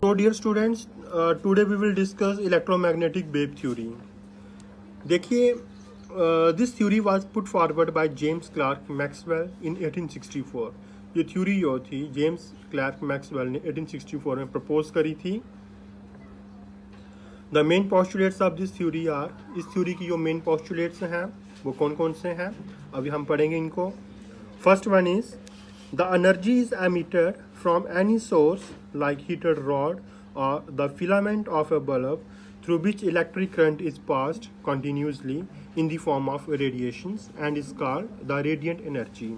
So dear students, today we will discuss electromagnetic wave theory. देखिए, this theory was put forward by James Clerk Maxwell in 1864. ये theory जो थी James Clark Maxwell ने 1864 में propose करी थी. The main postulates of this theory are, इस theory की जो मेन पोस्टुलेट्स हैं वो कौन कौन से हैं अभी हम पढ़ेंगे इनको. First one is the energy is emitted from any source like heated rod or the filament of a bulb through which electric current is passed continuously in the form of radiations and is called the radiant energy.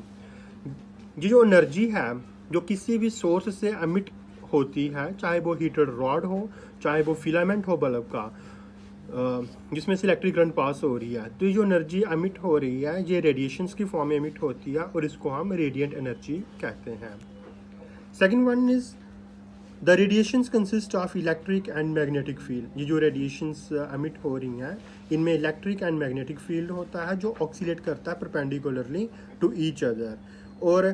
ये जो energy है जो किसी भी source से emit होती है, चाहे वो हीटेड रॉड हो चाहे वो फिलामेंट हो बल्ब का, जिसमें से इलेक्ट्रिक करंट पास हो रही है, तो ये जो एनर्जी एमिट हो रही है ये रेडिएशंस की फॉर्म में एमिट होती है और इसको हम रेडिएंट एनर्जी कहते हैं. Second one is the radiations consist of electric and magnetic field. ये जो radiations emit हो रही हैं इनमें electric and magnetic field होता है जो oscillate करता है perpendicularly to each other. और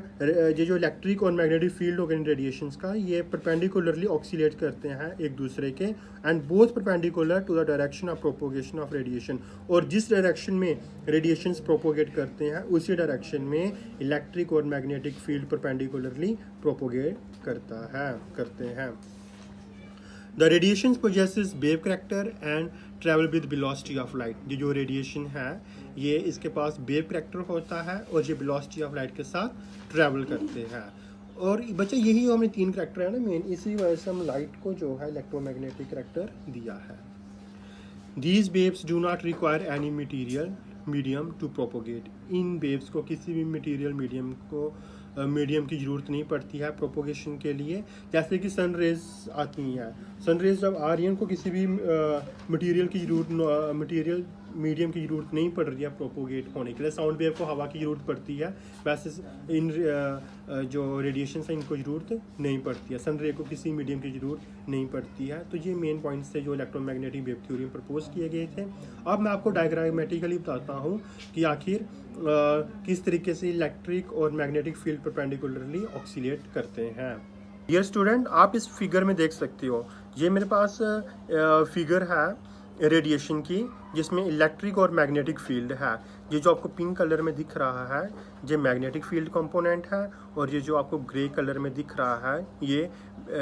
ये जो इलेक्ट्रिक और मैग्नेटिक फील्ड हो गए रेडिएशंस का, ये परपेंडिकुलरली ऑक्सीलेट करते हैं एक दूसरे के and both perpendicular to the direction of propagation of radiation. और जिस डायरेक्शन में रेडिएशंस प्रोपोगेट करते हैं उसी डायरेक्शन में इलेक्ट्रिक और मैग्नेटिक फील्ड परपेंडिकुलरली प्रोपोगेट करते हैं. The radiation possesses wave character and travel with velocity of light. ये जो रेडिएशन है ये इसके पास वेव करैक्टर होता है और ये वेलोसिटी ऑफ लाइट के साथ ट्रैवल करते हैं. और बच्चे यही जो हमें तीन करैक्टर है ना मेन, इसी वजह से हम लाइट को जो है इलेक्ट्रोमैग्नेटिक करैक्टर दिया है. These waves do not require any material medium to propagate. इन वेव्स को किसी भी मटीरियल मीडियम की ज़रूरत नहीं पड़ती है प्रोपोगेशन के लिए. जैसे कि सन रेज आती हैं, सन रेज जब आ रही हैं उनको किसी भी मटीरियल मीडियम की ज़रूरत नहीं पड़ रही है प्रोपोगेट होने के लिए. साउंड वेव को हवा की ज़रूरत पड़ती है, वैसे इन जो रेडिएशन है इनको ज़रूरत नहीं पड़ती है, सन रे को किसी मीडियम की ज़रूरत नहीं पड़ती है. तो ये मेन पॉइंट्स थे जो इलेक्ट्रोमैग्नेटिक वेव थ्योरी में प्रपोज किए गए थे. अब मैं आपको डायग्रामेटिकली बताता हूँ कि आखिर किस तरीके से इलेक्ट्रिक और मैग्नेटिक फील्ड परपेंडिकुलरली ऑक्सीलेट करते हैं. डियर स्टूडेंट, आप इस फिगर में देख सकते हो, ये मेरे पास फिगर है रेडिएशन की जिसमें इलेक्ट्रिक और मैग्नेटिक फील्ड है. ये जो आपको पिंक कलर में दिख रहा है ये मैग्नेटिक फील्ड कंपोनेंट है और ये जो आपको ग्रे कलर में दिख रहा है ये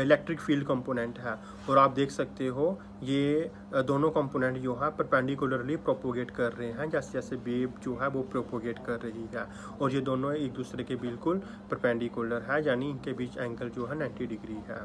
इलेक्ट्रिक फील्ड कंपोनेंट है. और आप देख सकते हो ये दोनों कंपोनेंट जो है परपेंडिकुलरली प्रोपोगेट कर रहे हैं, जैसे जैसे वेव जो है वो प्रोपोगेट कर रही है. और ये दोनों एक दूसरे के बिल्कुल परपेंडिकुलर है, यानी इनके बीच एंगल जो है 90 डिग्री है.